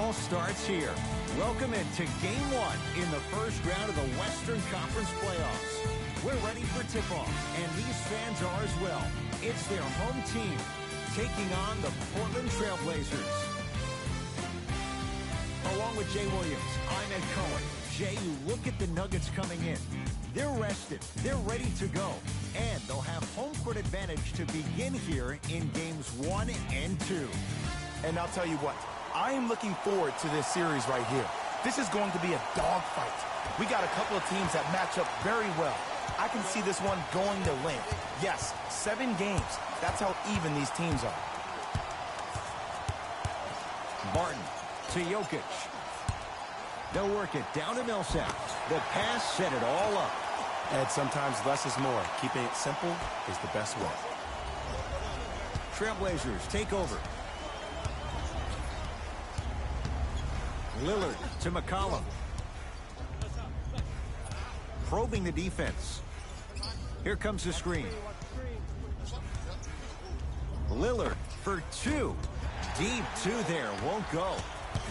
all starts here. Welcome into Game 1 in the first round of the Western Conference playoffs. We're ready for tip-off, and these fans are as well. It's their home team taking on the Portland Trailblazers. Along with Jay Williams, I'm Ed Cohen. Jay, you look at the Nuggets coming in. They're rested. They're ready to go. And they'll have home court advantage to begin here in Games 1 and 2. And I'll tell you what, I am looking forward to this series right here. This is going to be a dogfight. We got a couple of teams that match up very well. I can see this one going to length. Yes, 7 games. That's how even these teams are. Barton to Jokic. They'll work it down to Millsap. The pass set it all up. And sometimes less is more. Keeping it simple is the best way. Trailblazers take over. Lillard to McCollum. Probing the defense. Here comes the screen. Lillard for 2. Deep 2 there. Won't go.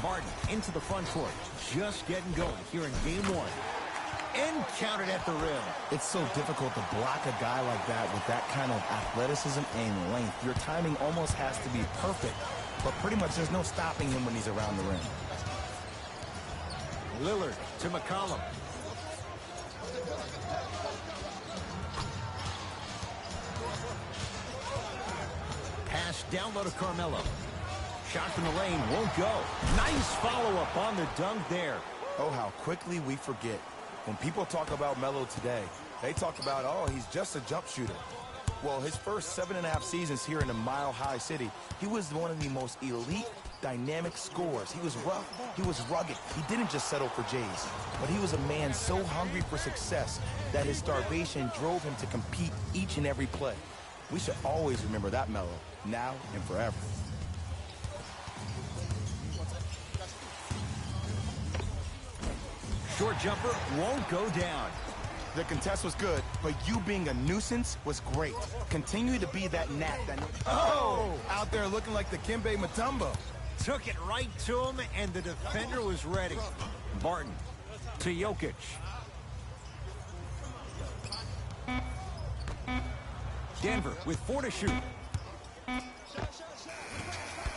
Barton into the front court. Just getting going here in Game 1. And counted at the rim. It's so difficult to block a guy like that with that kind of athleticism and length. Your timing almost has to be perfect, but pretty much there's no stopping him when he's around the rim. Lillard to McCollum. Pass down low to Carmelo. Shot from the lane won't go. Nice follow-up on the dunk there. Oh, how quickly we forget. When people talk about Melo today, they talk about, oh, he's just a jump shooter. Well, his first 7.5 seasons here in the Mile High City, he was one of the most elite, dynamic scorers. He was rough. He was rugged. He didn't just settle for J's, but he was a man so hungry for success that his starvation drove him to compete each and every play. We should always remember that Melo, now and forever. Short jumper won't go down. The contest was good, but you being a nuisance was great. Continue to be that gnat. Out there looking like the Kimbe Mutombo. Took it right to him, and the defender was ready. Barton to Jokic. Denver with 4 to shoot.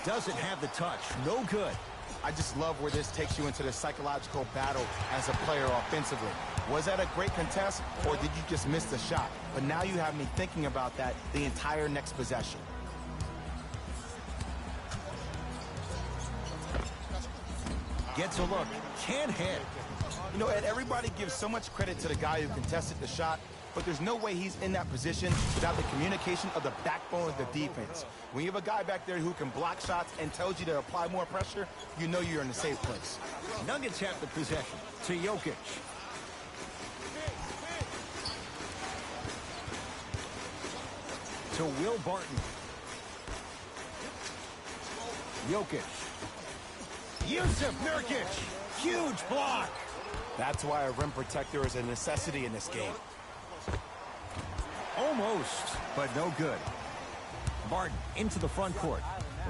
Doesn't have the touch. No good. I just love where this takes you into the psychological battle as a player offensively. Was that a great contest, or did you just miss the shot? But now you have me thinking about that the entire next possession. Gets a look. Can't hit. You know, Ed, everybody gives so much credit to the guy who contested the shot, but there's no way he's in that position without the communication of the backbone of the defense. When you have a guy back there who can block shots and tells you to apply more pressure, you know you're in a safe place. Nuggets have the possession to Jokic. To Will Barton. Jokic. Yusuf Nurkic. Huge block. That's why a rim protector is a necessity in this game. Almost, but no good. Barton into the front court.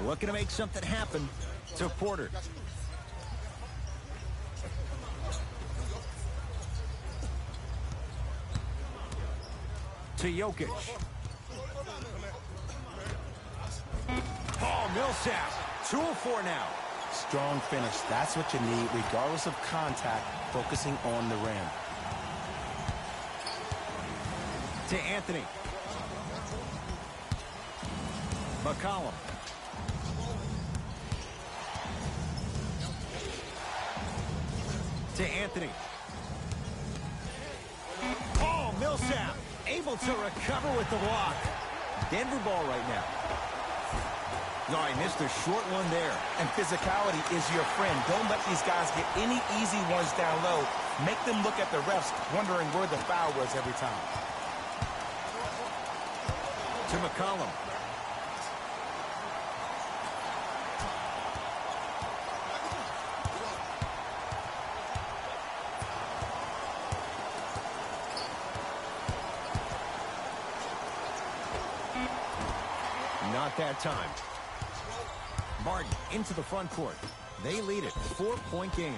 Looking to make something happen to Porter. To Jokic. Paul Millsap. 2 of 4 now. Strong finish. That's what you need, regardless of contact, focusing on the rim. To Anthony. McCollum. To Anthony. Paul Millsap able to recover with the block. Denver ball right now. No, I missed a short one there. And physicality is your friend. Don't let these guys get any easy ones down low. Make them look at the refs, wondering where the foul was every time. To McCollum. Not that time. Barton into the front court. They lead it. 4-point game.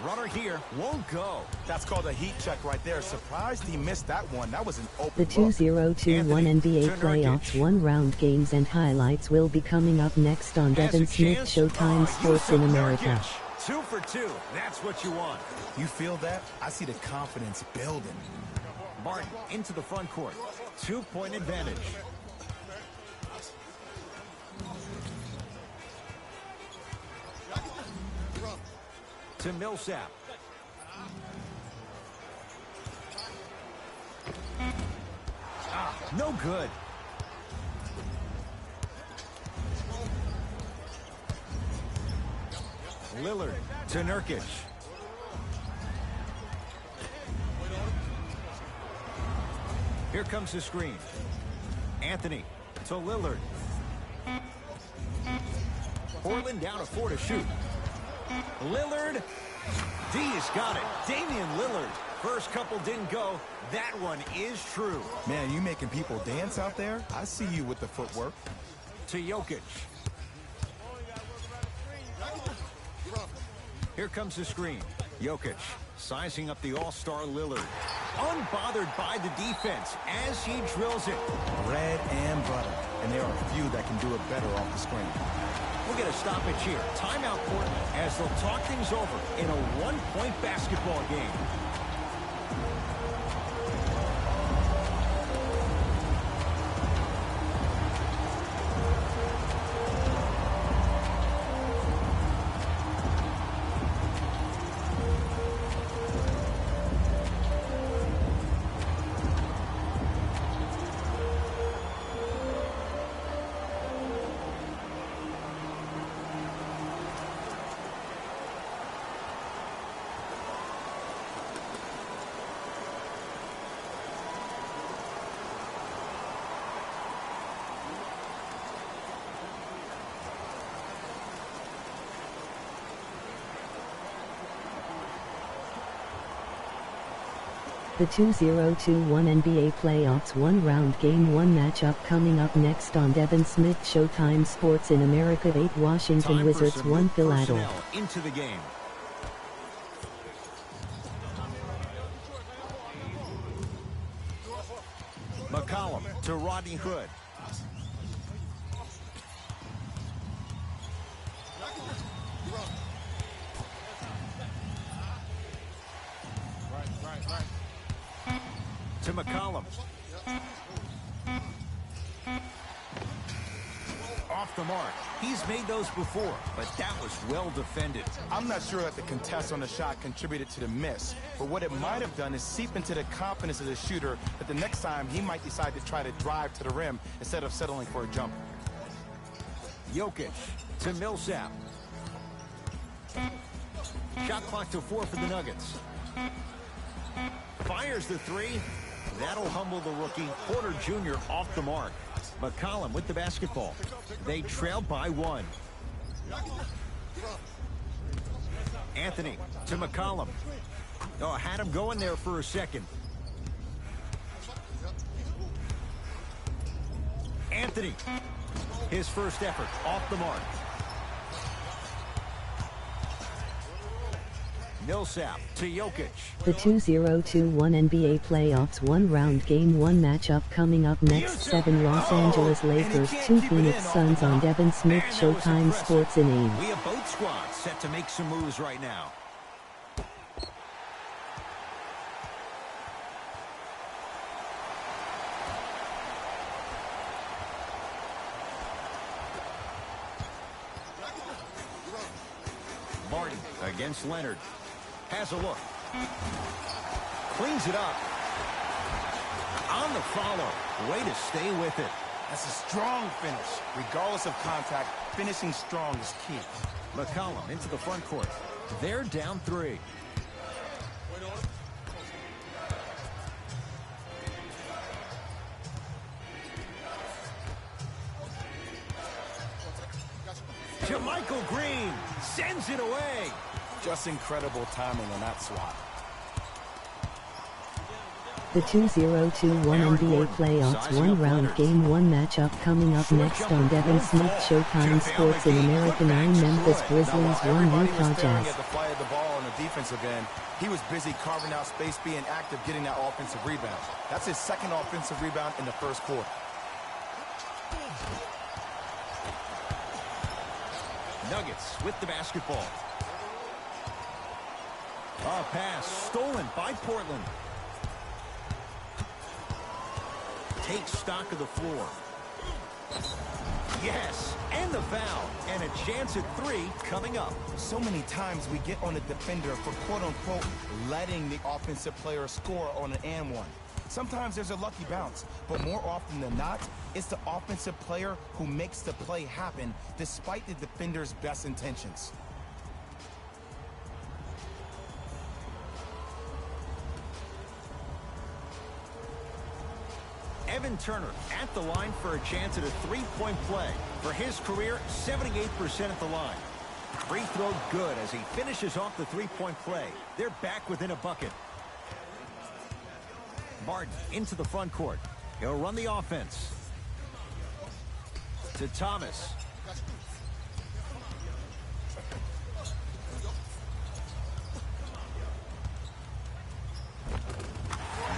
Runner here won't go. That's called a heat check right there. Surprised he missed that one. That was an open The 2021 NBA playoffs one-round games and highlights will be coming up next on Devin Smith Showtime Sports in America. 2 for 2. That's what you want. You feel that? I see the confidence building. Martin into the front court. 2-point advantage. To Millsap. No good. Lillard to Nurkic. Here comes the screen. Anthony to Lillard. Portland down to 4 to shoot. Lillard. D's got it. Damian Lillard. First couple didn't go. That one is true. Man, you making people dance out there? I see you with the footwork. To Jokic. Here comes the screen. Jokic sizing up the all-star Lillard. Unbothered by the defense as he drills it. Bread and butter. And there are a few that can do it better off the screen. We'll get a stoppage here. Timeout Portland as they'll talk things over in a one-point basketball game. The 2021 NBA playoffs one-round game 1 matchup coming up next on Devin Smith Showtime Sports in America. 8 Washington Wizards 1 Philadelphia. Into the game. McCollum to Rodney Hood. To McCollum. Off the mark. He's made those before, but that was well defended. I'm not sure that the contest on the shot contributed to the miss, but what it might have done is seep into the confidence of the shooter that the next time he might decide to try to drive to the rim instead of settling for a jumper. Jokic to Millsap. Shot clock to 4 for the Nuggets. Fires the 3. That'll humble the rookie. Porter Jr. off the mark. McCollum with the basketball. They trail by 1. Anthony to McCollum. Oh, had him going there for a second. Anthony. His first effort off the mark. Millsap to Jokic. The 2021 NBA playoffs one-round game 1 matchup coming up next. 7 Los Angeles Lakers 2 Phoenix Suns on Devin Smith Showtime Sports in Ames. We have both squads set to make some moves right now. Martin against Leonard. Has a look. Cleans it up. On the follow. Way to stay with it. That's a strong finish. Regardless of contact, finishing strong is key. McCollum into the front court. They're down 3. To Michael Green. Sends it away. Just incredible timing on that swat. The 2021 NBA Playoffs one-round Game 1 matchup coming up next on Devin Smith Showtime Sports in America 9. Memphis Grizzlies 1 Utah Jazz. At the flight of the ball on the defensive end, he was busy carving out space, being active, getting that offensive rebound. That's his second offensive rebound in the first quarter. Nuggets with the basketball. A pass stolen by Portland. Takes stock of the floor. Yes, and the foul. And a chance at 3 coming up. So many times we get on the defender for quote-unquote letting the offensive player score on an and one. Sometimes there's a lucky bounce, but more often than not, it's the offensive player who makes the play happen despite the defender's best intentions. Evan Turner at the line for a chance at a three-point play. For his career, 78% at the line. Free throw good as he finishes off the three-point play. They're back within a bucket. Martin into the front court. He'll run the offense. To Thomas.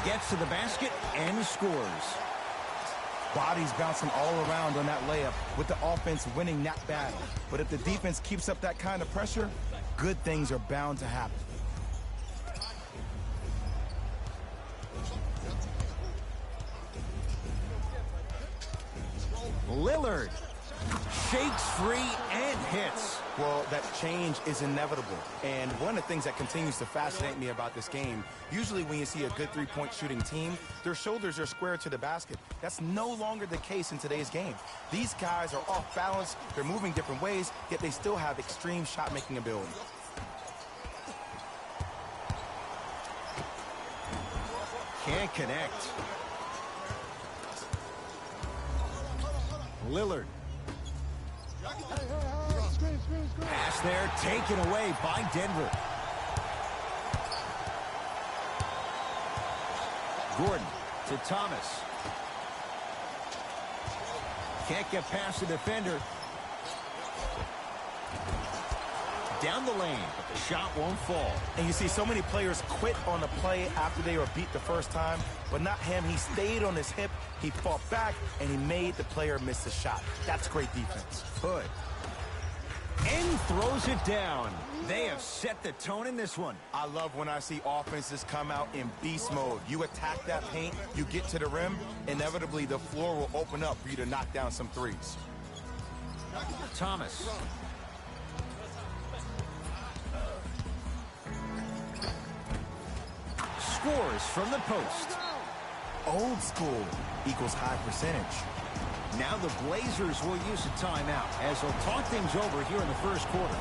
Gets to the basket and scores. Bodies bouncing all around on that layup with the offense winning that battle. But if the defense keeps up that kind of pressure, good things are bound to happen. Lillard shakes free and hits. Well, that change is inevitable. And one of the things that continues to fascinate me about this game, usually when you see a good three-point shooting team, their shoulders are square to the basket. That's no longer the case in today's game. These guys are off balance, they're moving different ways, yet they still have extreme shot-making ability. Can't connect. Lillard. Pass there, taken away by Denver. Gordon to Thomas. Can't get past the defender. Down the lane, but the shot won't fall. And you see so many players quit on the play after they were beat the first time, but not him. He stayed on his hip, he fought back, and he made the player miss the shot. That's great defense. Hood. And throws it down. They have set the tone in this one. I love when I see offenses come out in beast mode. You attack that paint, you get to the rim, inevitably the floor will open up for you to knock down some threes. Thomas. Scores from the post. Old school equals high percentage. Now the Blazers will use a timeout as they'll talk things over here in the first quarter.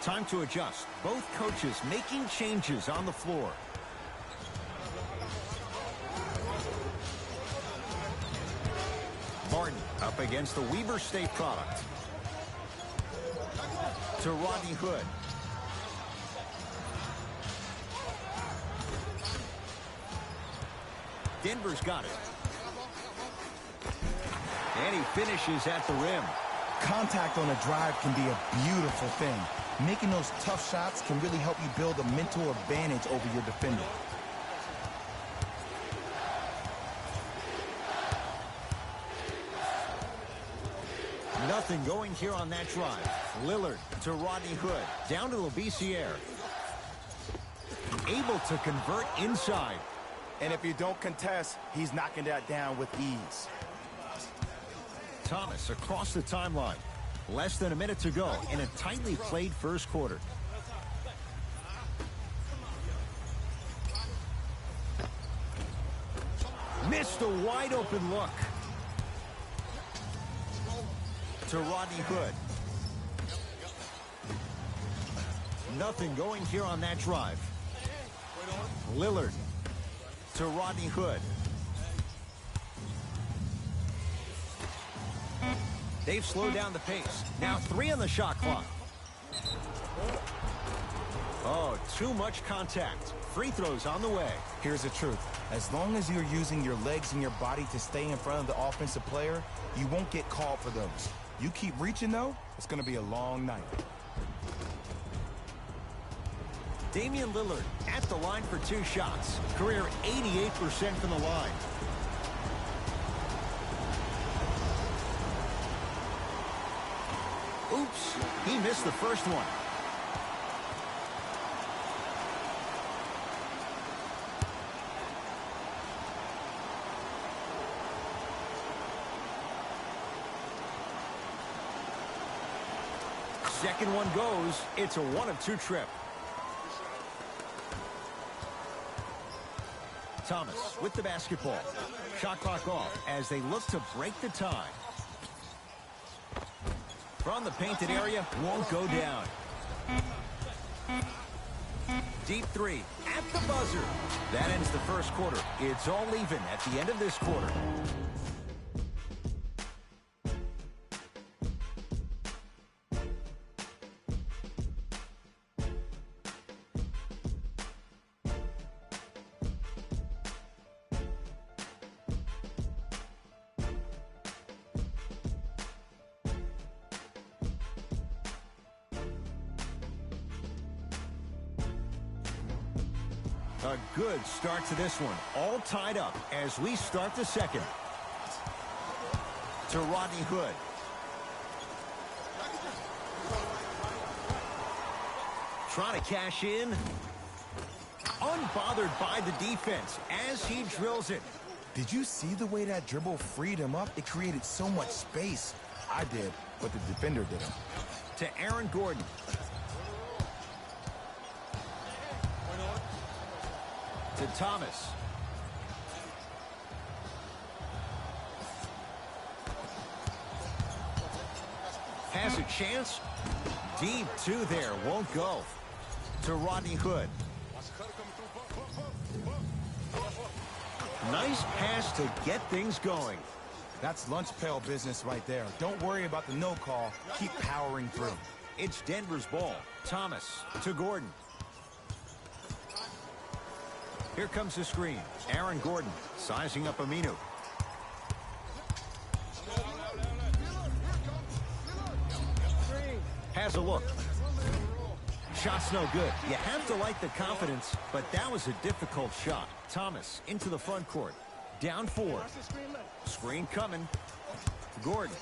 Time to adjust. Both coaches making changes on the floor. Martin up against the Weber State product. To Rodney Hood. Denver's got it. And he finishes at the rim. Contact on a drive can be a beautiful thing. Making those tough shots can really help you build a mental advantage over your defender. Nothing going here on that drive. Lillard to Rodney Hood. Down to Labissiere. Able to convert inside. And if you don't contest, he's knocking that down with ease. Thomas across the timeline. Less than a minute to go in a tightly played first quarter. Missed a wide open look. To Rodney Hood. Nothing going here on that drive. Lillard to Rodney Hood. They've slowed down the pace. Now 3 on the shot clock. Oh, too much contact. Free throws on the way. Here's the truth. As long as you're using your legs and your body to stay in front of the offensive player, you won't get called for those. You keep reaching, though, it's going to be a long night. Damian Lillard at the line for 2 shots. Career 88% from the line. Oops, he missed the first one. Second one goes. It's a 1-of-2 trip. Thomas with the basketball. Shot clock off as they look to break the tie. From the painted area, won't go down. Deep 3 at the buzzer. That ends the first quarter. It's all even at the end of this quarter. A good start to this one. All tied up as we start the second. To Rodney Hood. Trying to cash in. Unbothered by the defense as he drills it. Did you see the way that dribble freed him up? It created so much space. I did, but the defender didn't. To Aaron Gordon. To Thomas. Has a chance. Deep 2 there. Won't go. To Rodney Hood. Nice pass to get things going. That's lunch pail business right there. Don't worry about the no call. Keep powering through. It's Denver's ball. Thomas to Gordon. Here comes the screen. Aaron Gordon sizing up Aminu. Has a look. Shot's no good. You have to like the confidence, but that was a difficult shot. Thomas into the front court. Down 4. Screen coming. Gordon.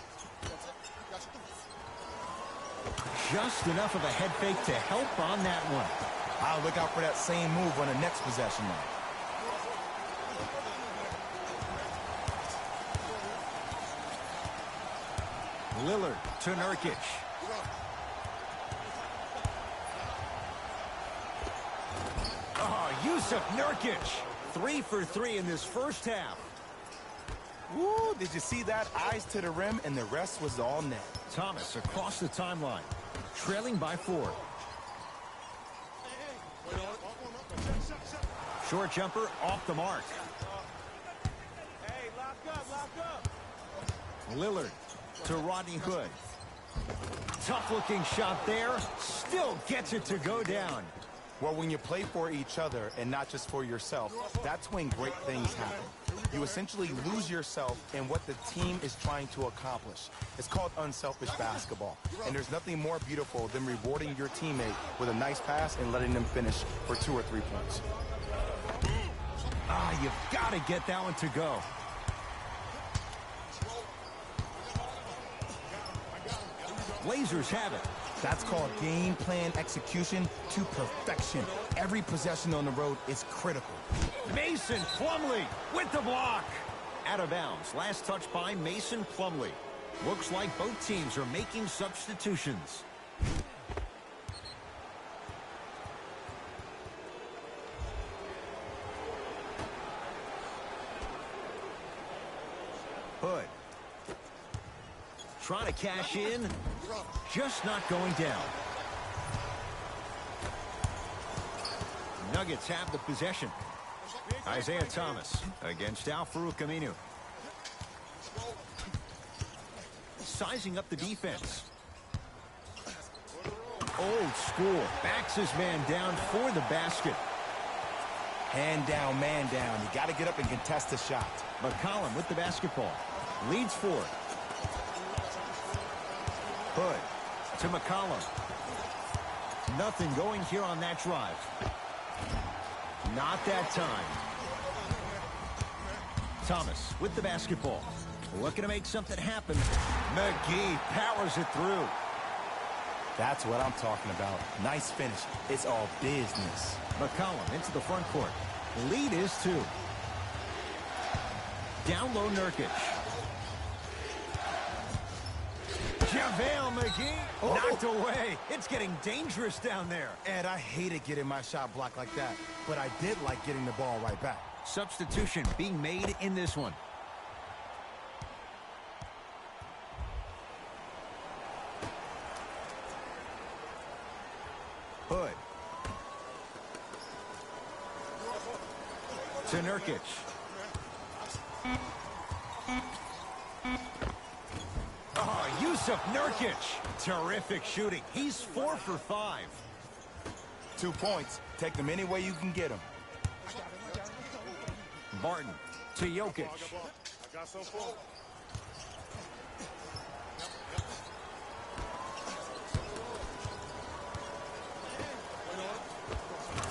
Just enough of a head fake to help on that one. I'll look out for that same move on the next possession now. Lillard to Nurkic. Oh, Yusuf Nurkic. 3 for 3 in this first half. Woo, did you see that? Eyes to the rim, and the rest was all net. Thomas across the timeline. Trailing by 4. Short jumper off the mark. Hey, lock up. Lillard to Rodney Hood. Tough looking shot there. Still gets it to go down. Well, when you play for each other and not just for yourself, that's when great things happen. You essentially lose yourself in what the team is trying to accomplish. It's called unselfish basketball. And there's nothing more beautiful than rewarding your teammate with a nice pass and letting them finish for 2 or 3 points. Ah, you've got to get that one to go. Blazers have it. That's called game plan execution to perfection. Every possession on the road is critical. Mason Plumlee with the block. Out of bounds. Last touch by Mason Plumlee. Looks like both teams are making substitutions. Hood. Trying to cash in. Just not going down. Nuggets have the possession. Isaiah Thomas against Al-Farouq Aminu. Sizing up the defense. Old school. Backs his man down for the basket. Hand down, man down. You got to get up and contest the shot. McCollum with the basketball. Leads forward. Hood to McCollum. Nothing going here on that drive. Not that time. Thomas with the basketball. Looking to make something happen. McGee powers it through. That's what I'm talking about. Nice finish. It's all business. McCollum into the front court. Lead is 2. Down low Nurkic. JaVale McGee knocked away. It's getting dangerous down there. And I hated getting my shot blocked like that, but I did like getting the ball right back. Substitution being made in this one. Hood. To Nurkic. Oh, Yusuf Nurkic. Terrific shooting. He's 4 for 5. 2 points. Take them any way you can get them. Barton to Jokic.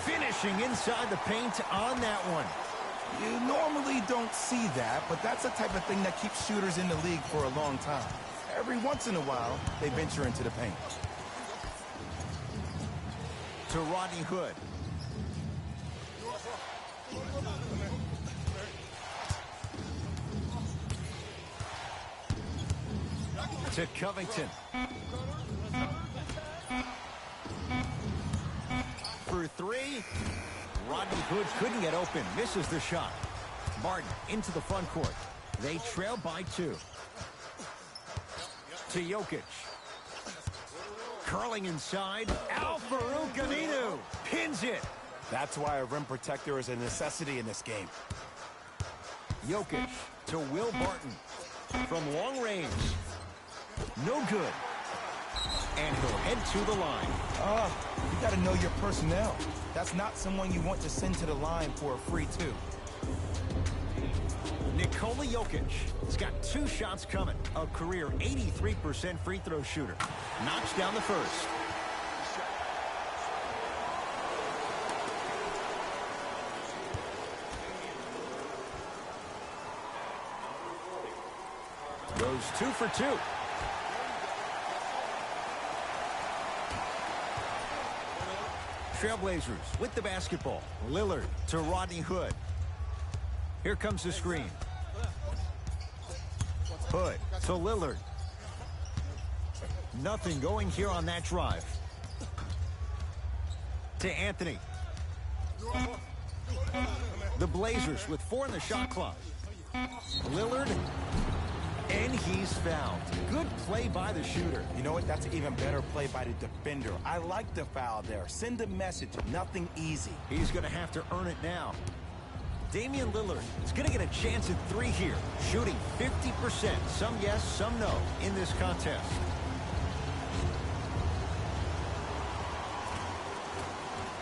Finishing inside the paint on that one. You normally don't see that, but that's the type of thing that keeps shooters in the league for a long time. Every once in a while, they venture into the paint. To Rodney Hood. To Covington. For 3. Rodney Hood couldn't get open. Misses the shot. Martin into the front court. They trail by 2. To Jokic. Curling inside. Al-Farouq Aminu pins it. That's why a rim protector is a necessity in this game. Jokic to Will Barton. From long range. No good. And he'll head to the line. You got to know your personnel. That's not someone you want to send to the line for a free 2. Nikola Jokic has got 2 shots coming. A career 83% free throw shooter. Knocks down the first. Goes 2 for 2. Trailblazers with the basketball. Lillard to Rodney Hood. Here comes the screen. Hood to Lillard. Nothing going here on that drive. To Anthony. The Blazers with 4 in the shot clock. Lillard. And he's fouled. Good play by the shooter. You know what? That's an even better play by the defender. I like the foul there. Send a message. Nothing easy. He's going to have to earn it now. Damian Lillard is going to get a chance at 3 here. Shooting 50%. Some yes, some no in this contest.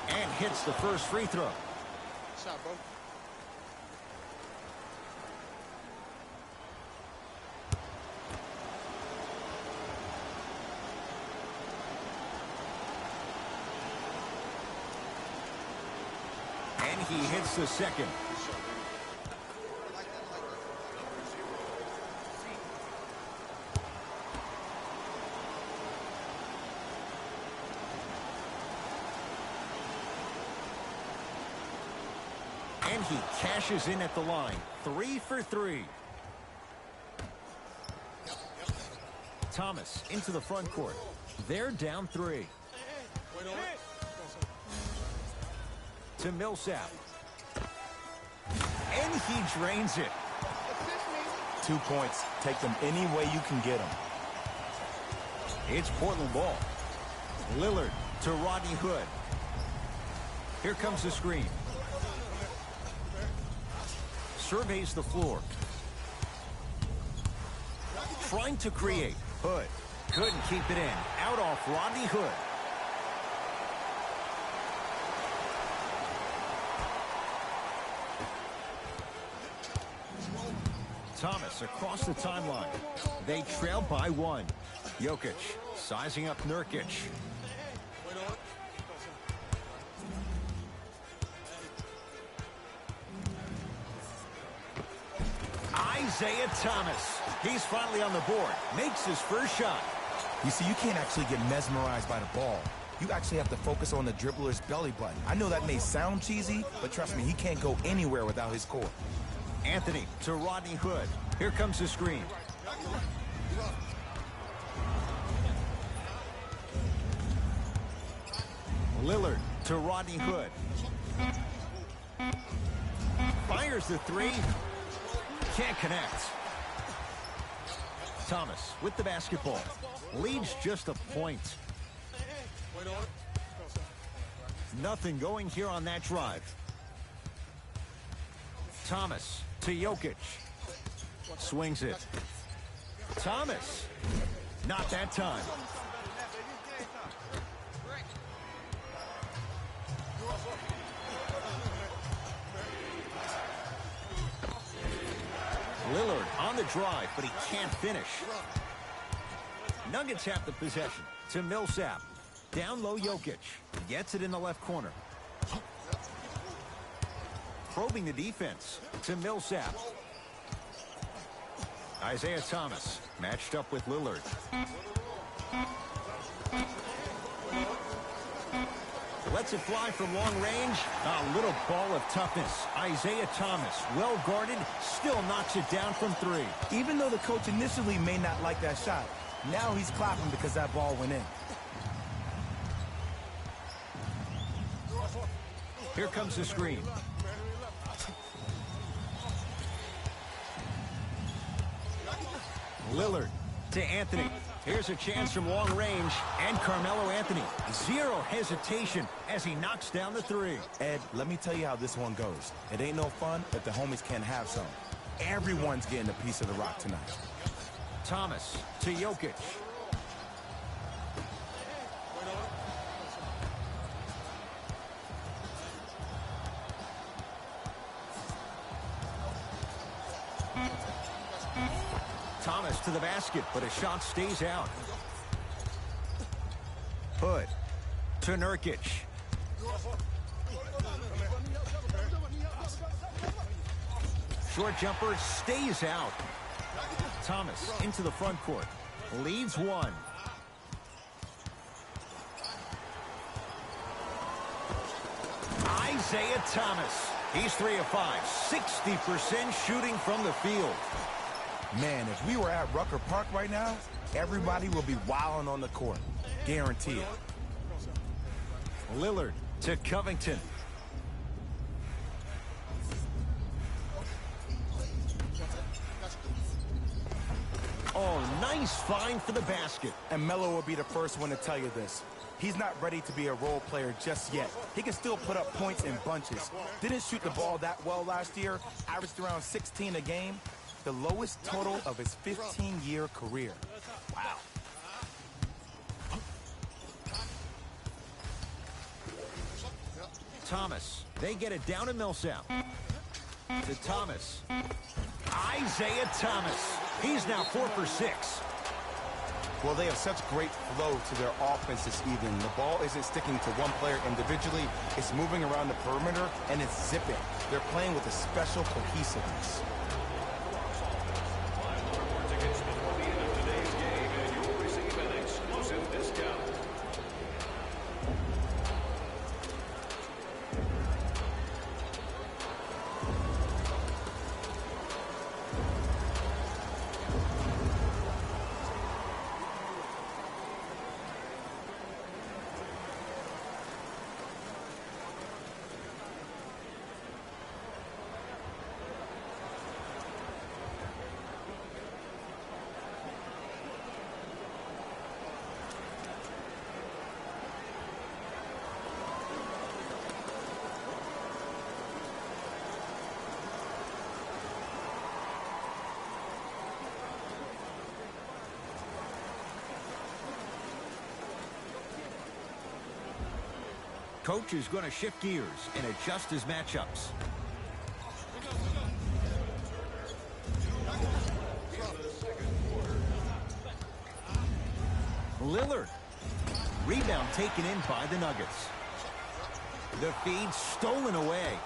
And hits the first free throw. Shot, bro. And he hits the second. And he cashes in at the line. 3 for 3. Thomas into the front court. They're down 3. To Millsap. And he drains it. 2 points. Take them any way you can get them. It's Portland ball. Lillard to Rodney Hood. Here comes the screen. Surveys the floor. Trying to create. Hood couldn't keep it in. Out off Rodney Hood. Thomas across the timeline. They trail by 1. Jokic sizing up Nurkic. Isaiah Thomas. He's finally on the board. Makes his first shot. You see, you can't actually get mesmerized by the ball. You actually have to focus on the dribbler's belly button. I know that may sound cheesy, but trust me, he can't go anywhere without his core. Anthony to Rodney Hood. Here comes the screen. Lillard to Rodney Hood. Fires the 3. Can't connect. Thomas with the basketball. Leads just a point. Nothing going here on that drive. Thomas to Jokic. Swings it. Thomas. Not that time. Lillard on the drive, but he can't finish. Nuggets have the possession to Millsap. Down low Jokic. Gets it in the left corner. Probing the defense to Millsap. Isaiah Thomas matched up with Lillard. Lets it fly from long range. A little ball of toughness. Isaiah Thomas, well guarded, still knocks it down from 3. Even though the coach initially may not like that shot, now he's clapping because that ball went in. Here comes the screen. Lillard to Anthony. Here's a chance from long range. And Carmelo Anthony. Zero hesitation as he knocks down the 3. Ed, let me tell you how this one goes. It ain't no fun if the homies can't have some. Everyone's getting a piece of the rock tonight. Thomas to Jokic. Thomas to the basket, but a shot stays out. Hood to Nurkic. Short jumper stays out. Thomas into the front court. Leads 1. Isaiah Thomas. He's 3 of 5. 60% shooting from the field. Man, if we were at Rucker Park right now, everybody will be wilding on the court. Guarantee it. Lillard to Covington. Oh, nice find for the basket. And Melo will be the first one to tell you this. He's not ready to be a role player just yet. He can still put up points in bunches. Didn't shoot the ball that well last year. Averaged around 16 a game. The lowest total of his 15-year career. Wow. Thomas. They get it down to Millsap. To Thomas. Isaiah Thomas. He's now 4 for 6. Well, they have such great flow to their offense this evening. The ball isn't sticking to one player individually. It's moving around the perimeter, and it's zipping. They're playing with a special cohesiveness. Coach is going to shift gears and adjust his matchups. Lillard. Rebound taken in by the Nuggets. The feed stolen away.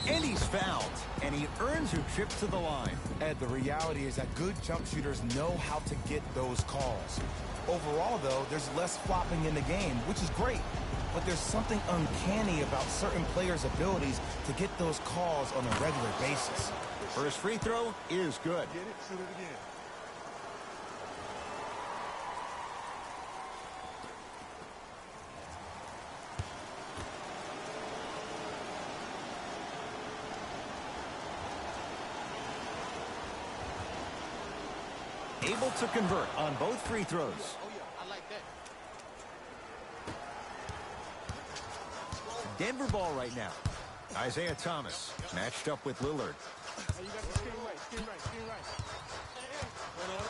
And he's fouled, and he earns a trip to the line. Ed, the reality is that good jump shooters know how to get those calls. Overall, though, there's less flopping in the game, which is great. But there's something uncanny about certain players' abilities to get those calls on a regular basis. First free throw is good. Get it, shoot it again. Able to convert on both free throws. Oh, yeah, I like that. Denver ball right now. Isaiah Thomas matched up with Lillard. Hey, you got the skin right, skin right, skin right. Hold on.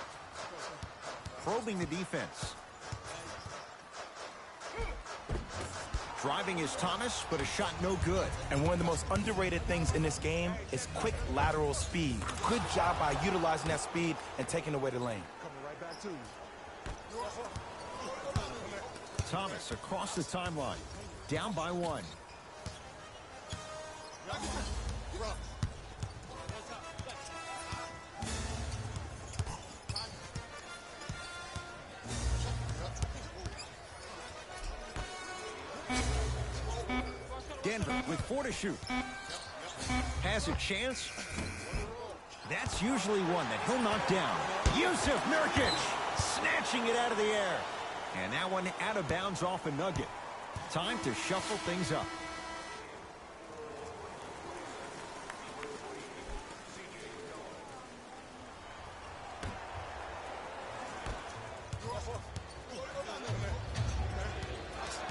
Probing the defense. Driving is Thomas, but a shot no good. And one of the most underrated things in this game is quick lateral speed. Good job by utilizing that speed and taking away the lane. Coming right back to you. Thomas across the timeline. Down by one. Denver with 4 to shoot. Has a chance. That's usually one that he'll knock down. Yusuf Nurkic snatching it out of the air. And that one out of bounds off a nugget. Time to shuffle things up.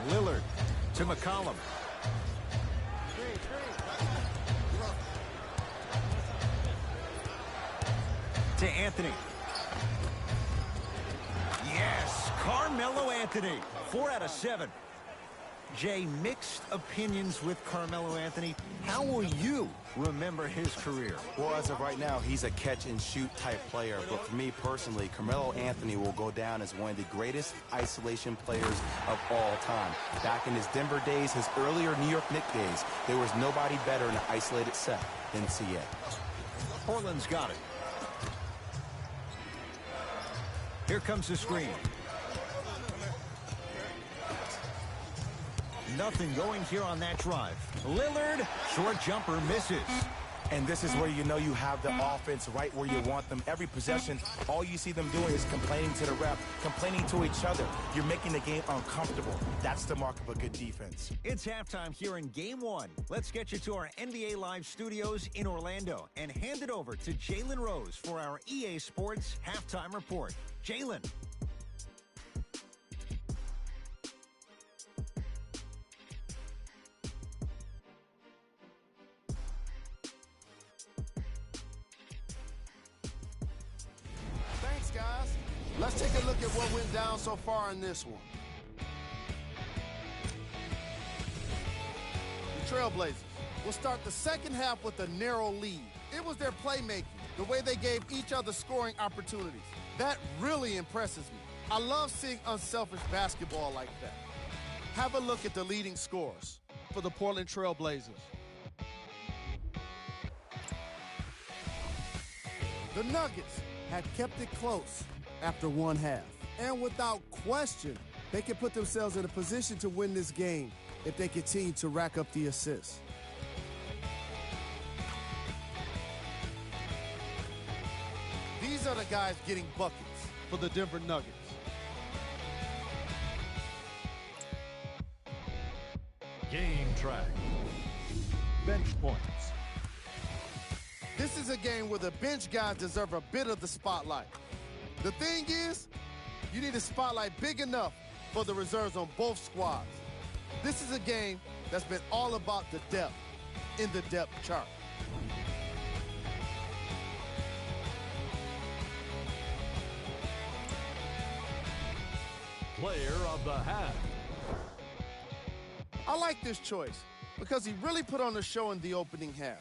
Lillard to McCollum. To Anthony. Yes, Carmelo Anthony. 4 out of 7. Jay, mixed opinions with Carmelo Anthony. How will you remember his career? Well, as of right now, he's a catch-and-shoot type player. But for me personally, Carmelo Anthony will go down as one of the greatest isolation players of all time. Back in his Denver days, his earlier New York Knicks days, there was nobody better in an isolated set than CA. Portland's got it. Here comes the screen. Nothing going here on that drive. Lillard, short jumper, misses. And this is where you know you have the offense right where you want them. Every possession, all you see them doing is complaining to the ref, complaining to each other. You're making the game uncomfortable. That's the mark of a good defense. It's halftime here in Game 1. Let's get you to our NBA Live studios in Orlando and hand it over to Jalen Rose for our EA Sports Halftime Report. Jalen. Thanks, guys. Let's take a look at what went down so far in this one. The Trailblazers will start the second half with a narrow lead. It was their playmaking, the way they gave each other scoring opportunities. That really impresses me. I love seeing unselfish basketball like that. Have a look at the leading scorers for the Portland Trailblazers. The Nuggets had kept it close after one half. And without question, they can put themselves in a position to win this game if they continue to rack up the assists. These are the guys getting buckets for the Denver Nuggets. Game track. Bench points. This is a game where the bench guys deserve a bit of the spotlight. The thing is, you need a spotlight big enough for the reserves on both squads. This is a game that's been all about the depth in the depth chart. Player of the half. I like this choice because he really put on a show in the opening half.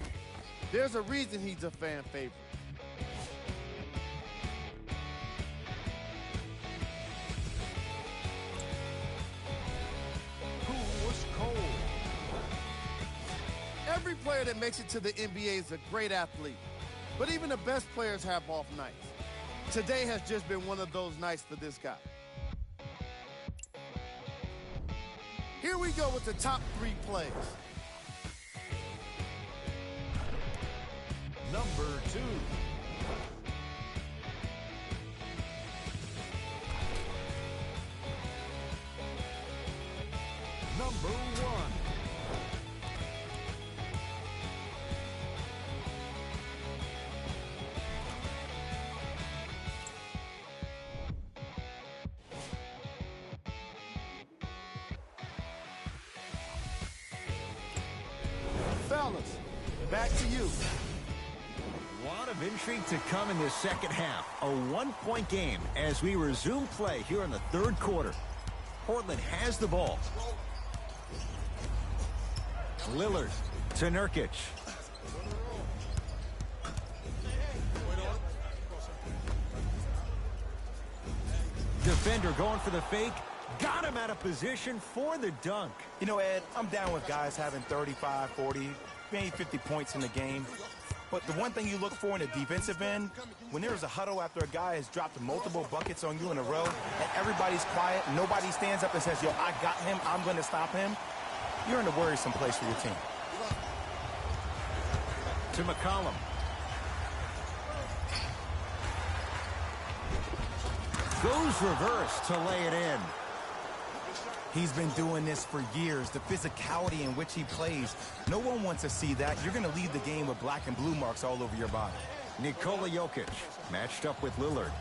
There's a reason he's a fan favorite. Who was cold? Every player that makes it to the NBA is a great athlete, but even the best players have off nights. Today has just been one of those nights for this guy. Here we go with the top 3 plays. Number 2. Number 1. Fellas, back to you. A lot of intrigue to come in this second half. A 1-point game as we resume play here in the third quarter. Portland has the ball. Lillard to Nurkic. Defender going for the fake. Got him out of position for the dunk. You know, Ed, I'm down with guys having 35, 40, maybe 50 points in the game. But the one thing you look for in a defensive end, when there's a huddle after a guy has dropped multiple buckets on you in a row, and everybody's quiet, nobody stands up and says, yo, I got him, I'm going to stop him, you're in a worrisome place for your team. To McCollum. Goes reverse to lay it in. He's been doing this for years. The physicality in which he plays. No one wants to see that. You're going to leave the game with black and blue marks all over your body. Nikola Jokic matched up with Lillard.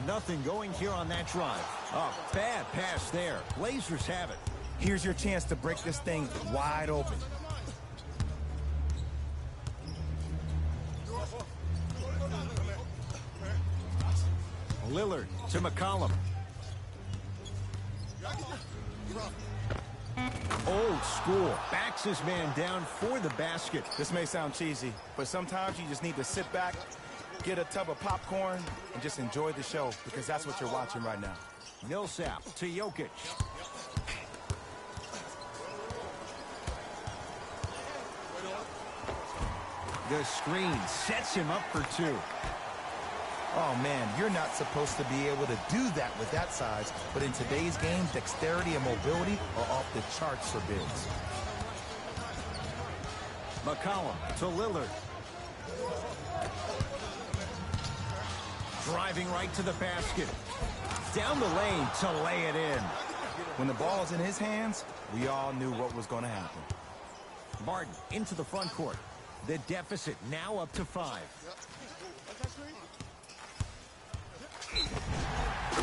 Nothing going here on that drive. A bad pass there. Blazers have it. Here's your chance to break this thing wide open. Lillard to McCollum. Old school. Backs his man down for the basket. This may sound cheesy, but sometimes you just need to sit back, get a tub of popcorn, and just enjoy the show, because that's what you're watching right now. Millsap to Jokic. The screen sets him up for 2. Oh, man, you're not supposed to be able to do that with that size, but in today's game, dexterity and mobility are off the charts for bigs. McCollum to Lillard. Driving right to the basket. Down the lane to lay it in. When the ball's in his hands, we all knew what was going to happen. Martin into the front court. The deficit now up to 5.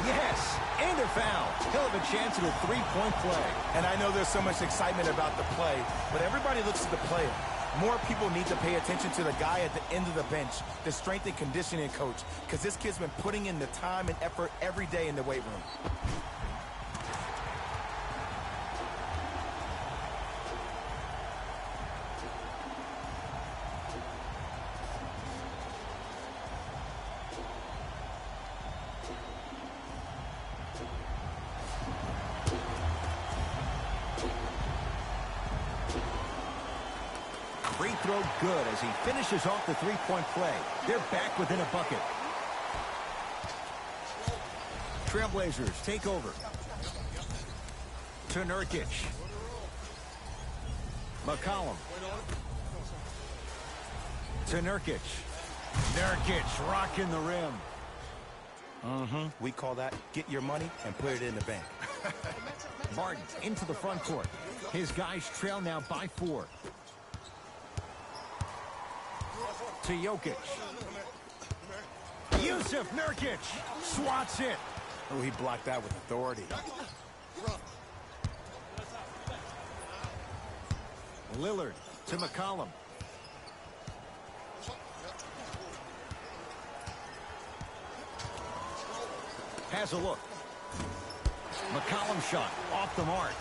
Yes, and a foul. He'll have a chance at a 3-point play. And I know there's so much excitement about the play, but everybody looks at the player. More people need to pay attention to the guy at the end of the bench, the strength and conditioning coach, because this kid's been putting in the time and effort every day in the weight room. Free throw good as he finishes off the 3-point play. They're back within a bucket. Trailblazers take over. To Nurkic. McCollum. To Nurkic. Nurkic rocking the rim. We call that get your money and put it in the bank. Martin into the front court. His guys trail now by 4. To Jokic. Yusuf Nurkic swats it. Oh, he blocked that with authority. Lillard to McCollum. Has a look. McCollum shot off the mark.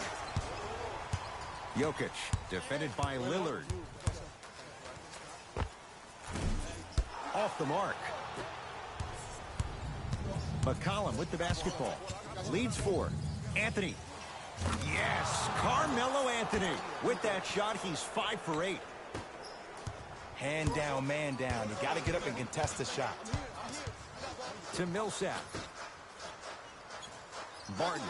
Jokic defended by Lillard. Off the mark. McCollum with the basketball. Leads 4. Anthony. Yes, Carmelo Anthony. With that shot, he's 5 for 8. Hand down, man down. You got to get up and contest the shot. To Millsap. Barton.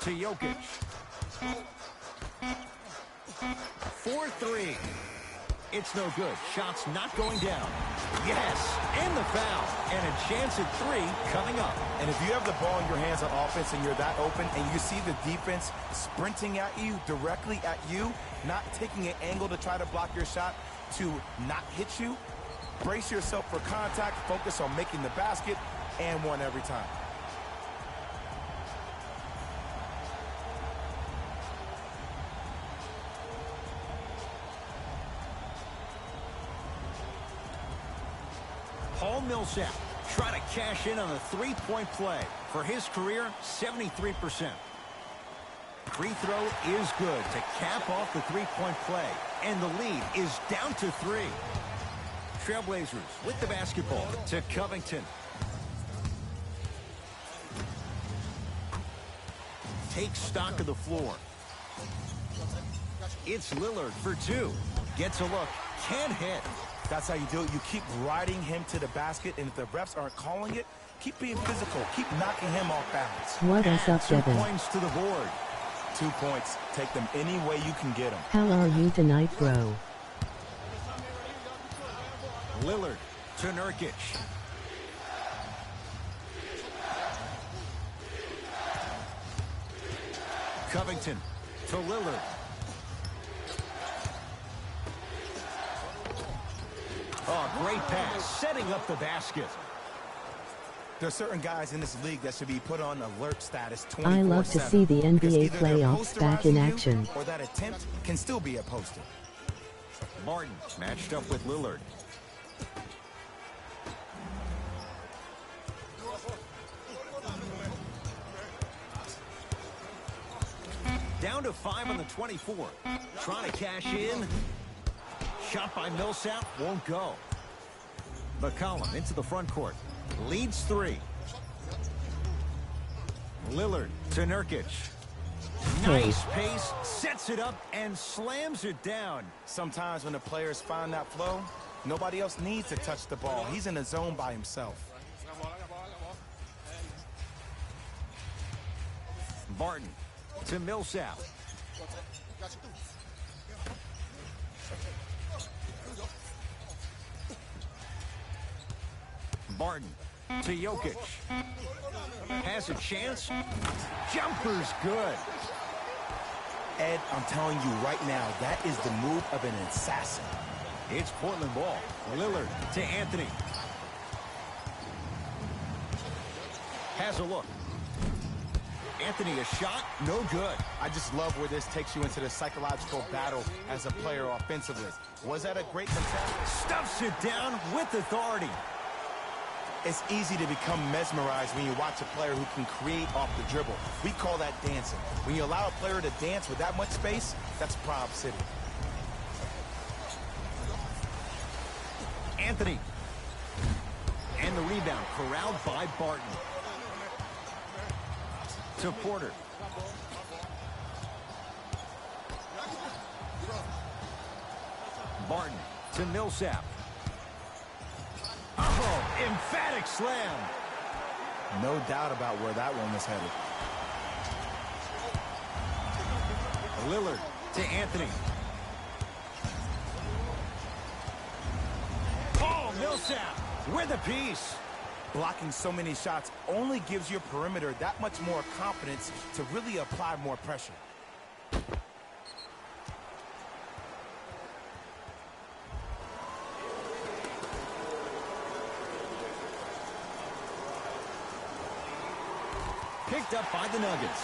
To Jokic. 4-3. It's no good. Shot's not going down. Yes, and the foul. And a chance at 3 coming up. And if you have the ball in your hands on offense and you're that open and you see the defense sprinting at you, directly at you, not taking an angle to try to block your shot to not hit you, brace yourself for contact, focus on making the basket, and one every time. Paul Millsap trying to cash in on a three-point play. For his career, 73%. Free throw is good to cap off the three-point play. And the lead is down to 3. Trailblazers with the basketball to Covington. Takes stock of the floor. It's Lillard for 2. Gets a look. Can't hit. That's how you do it. You keep riding him to the basket, and if the refs aren't calling it, keep being physical. Keep knocking him off balance. What is up, 2 Devin? points to the board. 2 points. Take them any way you can get them. How are you tonight, bro? Lillard to Nurkic. Covington to Lillard. Oh, great pass, setting up the basket. There are certain guys in this league that should be put on alert status 24/7. I love to see the because NBA either they're playoffs back in posterizing you, action. or that attempt can still be a poster. Martin matched up with Lillard. Down to 5 on the 24. Trying to cash in. Shot by Millsap won't go. McCollum into the front court. Leads 3. Lillard to Nurkic. Nice pace. Sets it up and slams it down. Sometimes when the players find that flow, nobody else needs to touch the ball. He's in a zone by himself. Barton to Millsap. Barton to Jokic. Has a chance. Jumper's good. Ed, I'm telling you right now, that is the move of an assassin. It's Portland ball. Lillard to Anthony. Has a look. Anthony, a shot, no good. I just love where this takes you into the psychological battle as a player offensively. Was that a great contest? Stuffs it down with authority. It's easy to become mesmerized when you watch a player who can create off the dribble. We call that dancing. When you allow a player to dance with that much space, that's Prob City. Anthony. And the rebound corralled by Barton. To Porter. Barton to Millsap. Oh, emphatic slam. No doubt about where that one was headed. Lillard to Anthony. Paul Millsap with a piece. Blocking so many shots only gives your perimeter that much more confidence to really apply more pressure. Picked up by the Nuggets.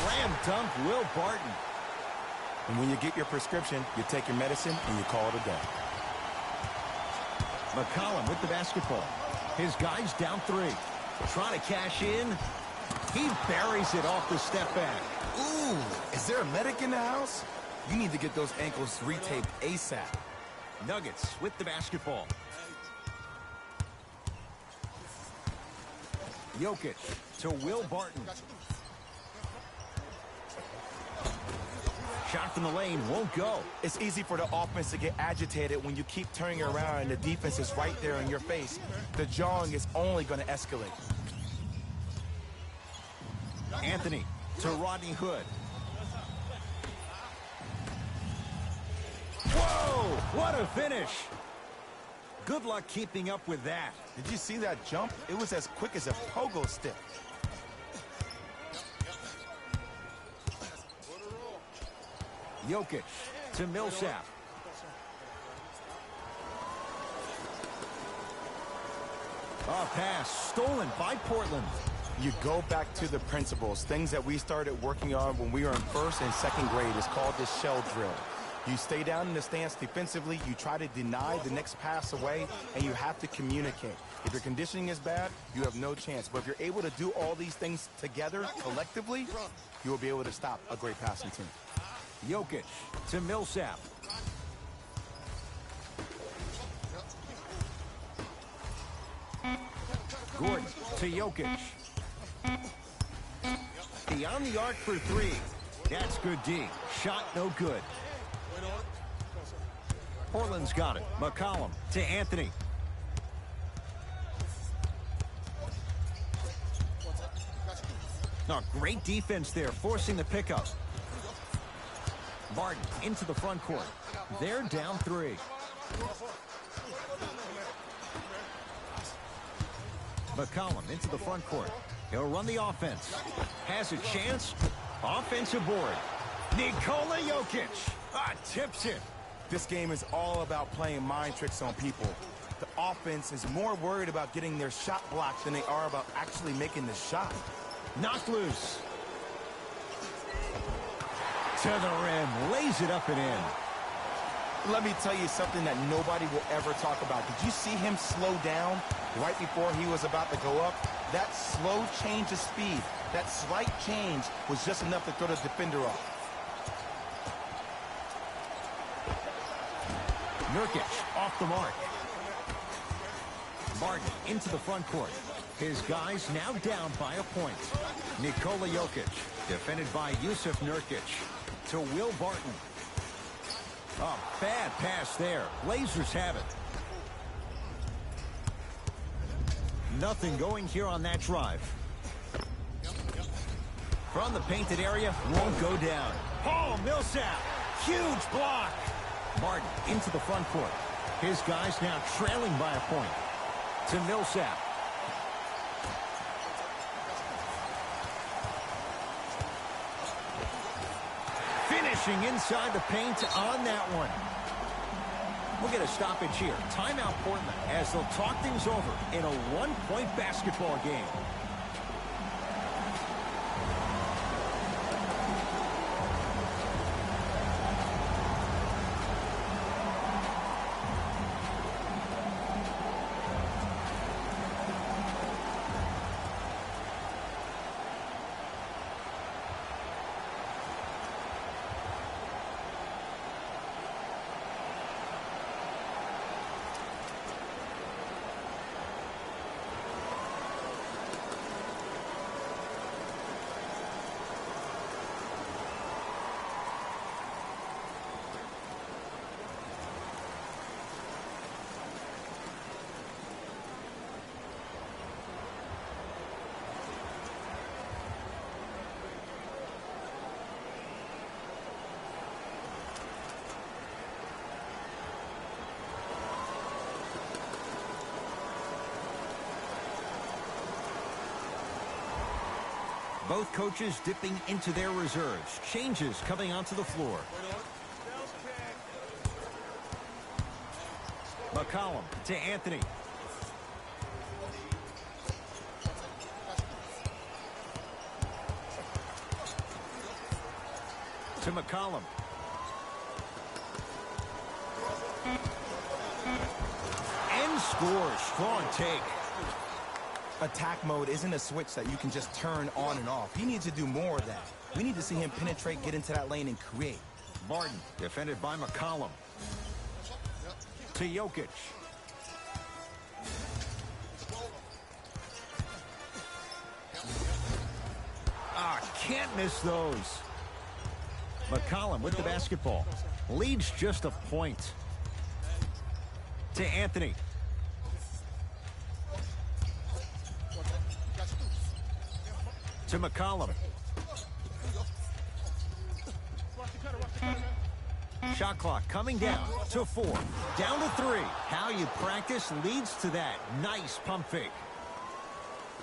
Slam dunk Will Barton. And when you get your prescription, you take your medicine and you call it a day. McCollum with the basketball. His guys down 3. Trying to cash in. He buries it off the step back. Ooh, is there a medic in the house? You need to get those ankles retaped ASAP. Nuggets with the basketball. Jokic to Will Barton. Shot from the lane won't go. It's easy for the offense to get agitated when you keep turning around and the defense is right there in your face. The jawing is only going to escalate. Anthony to Rodney Hood. Whoa, what a finish. Good luck keeping up with that. Did you see that jump? It was as quick as a pogo stick. Jokic to Millsap. A pass stolen by Portland. You go back to the principles, things that we started working on when we were in 1st and 2nd grade. It's called the shell drill. You stay down in the stance defensively, you try to deny the next pass away, and you have to communicate. If your conditioning is bad, you have no chance. But if you're able to do all these things together, collectively, you will be able to stop a great passing team. Jokic to Millsap. Gordon to Jokic. Beyond the arc for 3. That's good D. Shot no good. Portland's got it. McCollum to Anthony. Oh, great defense there, forcing the pickup. Barton into the front court. They're down 3. McCollum into the front court. He'll run the offense. Has a chance. Offensive board. Nikola Jokic. Tips it. This game is all about playing mind tricks on people. The offense is more worried about getting their shot blocked than they are about actually making the shot. Knocked loose. To the rim. Lays it up and in. Let me tell you something that nobody will ever talk about. Did you see him slow down right before he was about to go up? That slow change of speed, that slight change was just enough to throw the defender off. Nurkic off the mark. Barton into the front court. His guys now down by a point. Nikola Jokic, defended by Yusuf Nurkic. To Will Barton. A bad pass there. Blazers have it. Nothing going here on that drive. From the painted area, won't go down. Paul Millsap, huge block. Barton into the front court. His guys now trailing by a point. To Millsap. Finishing inside the paint on that one. We'll get a stoppage here. Timeout Portland as they'll talk things over in a one-point basketball game. Both coaches dipping into their reserves. Changes coming onto the floor. McCollum to Anthony. to McCollum. And scores. Strong take. Attack mode isn't a switch that you can just turn on and off. He needs to do more of that. We need to see him penetrate, get into that lane, and create. Barton, defended by McCollum. To Jokic. Can't miss those. McCollum with the basketball. Leads just a point. To Anthony. To McCollum. Shot clock coming down to 4. Down to 3. How you practice leads to that. Nice pump fake.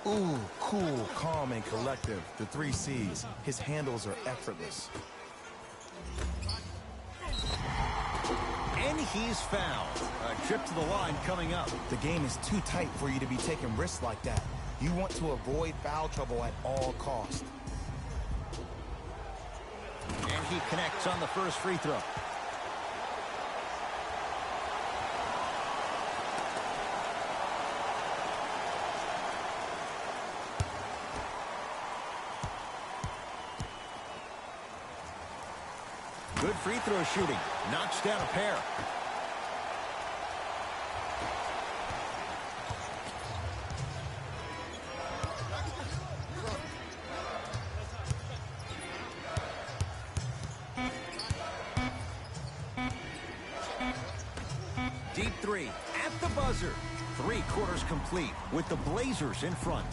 Ooh, cool, calm, and collective. The 3 C's. His handles are effortless. And he's fouled. A trip to the line coming up. The game is too tight for you to be taking risks like that. You want to avoid foul trouble at all costs. And he connects on the first free throw. Good free throw shooting. Knocks down a pair. Deep 3 at the buzzer. 3 quarters complete with the Blazers in front.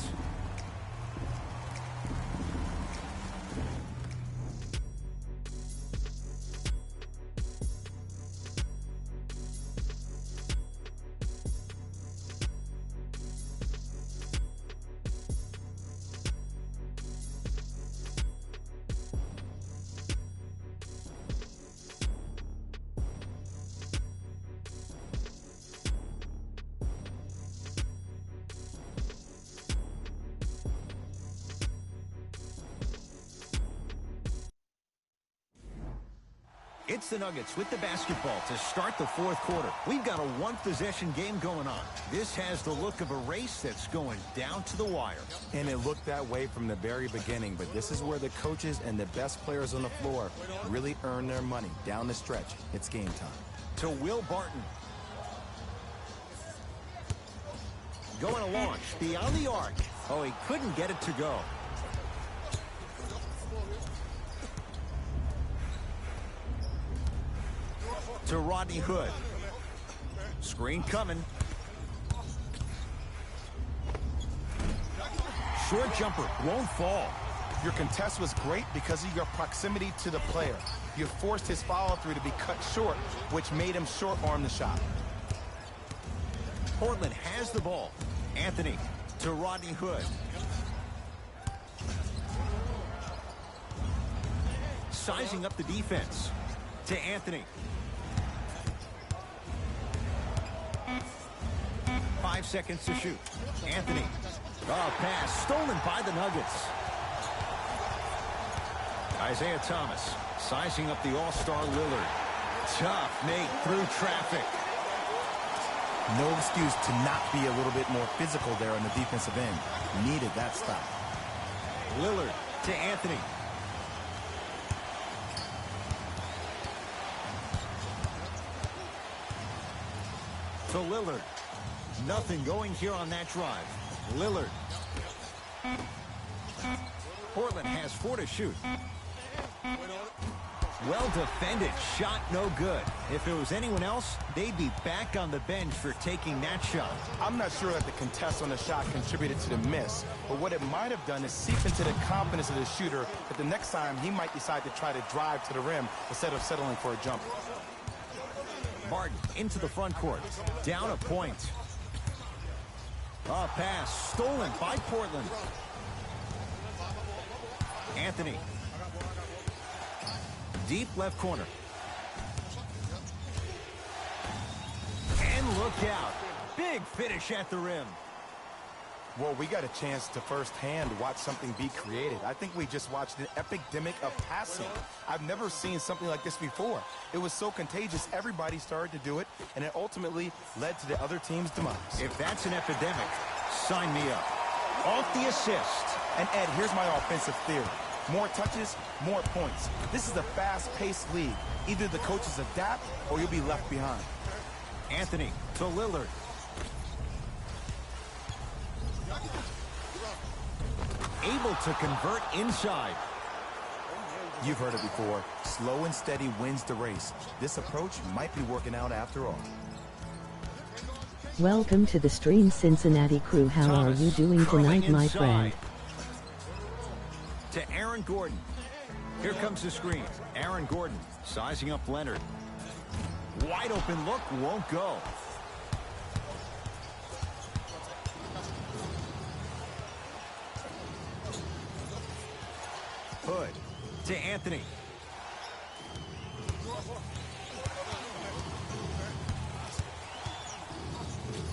It's the Nuggets with the basketball to start the 4th quarter. We've got a 1-possession game going on. This has the look of a race that's going down to the wire. And it looked that way from the very beginning, but this is where the coaches and the best players on the floor really earn their money. Down the stretch, it's game time. To Will Barton. Going to launch beyond the arc. Oh, he couldn't get it to go. To Rodney Hood. Screen coming. Short jumper won't fall. Your contest was great because of your proximity to the player. You forced his follow-through to be cut short, which made him short-arm the shot. Portland has the ball. Anthony to Rodney Hood. Sizing up the defense. To Anthony. 5 seconds to shoot. Anthony. Oh, pass stolen by the Nuggets. Isaiah Thomas sizing up the all-star Lillard. Tough Nate through traffic. No excuse to not be a little bit more physical there on the defensive end. Needed that stop. Lillard to Anthony. To Lillard. Nothing going here on that drive. Lillard. Portland has 4 to shoot. Well defended. Shot no good. If it was anyone else, they'd be back on the bench for taking that shot. I'm not sure that the contest on the shot contributed to the miss, but what it might have done is seep into the confidence of the shooter that the next time he might decide to try to drive to the rim instead of settling for a jumper. Martin into the front court. Down a point. A pass stolen by Portland. Anthony. Deep left corner. And look out. Big finish at the rim. Well, we got a chance to firsthand watch something be created. I think we just watched an epidemic of passing. I've never seen something like this before. It was so contagious, everybody started to do it, and it ultimately led to the other team's demise. If that's an epidemic, sign me up. Off the assist. And Ed, here's my offensive theory. More touches, more points. This is a fast-paced league. Either the coaches adapt or you'll be left behind. Anthony to Lillard. Able to convert inside. You've heard it before. Slow and steady wins the race. This approach might be working out after all. Welcome to the stream, Cincinnati crew. How are you doing tonight, my friend? To Aaron Gordon. Here comes the screen. Aaron Gordon sizing up Leonard. Wide open look, won't go. Hood to Anthony.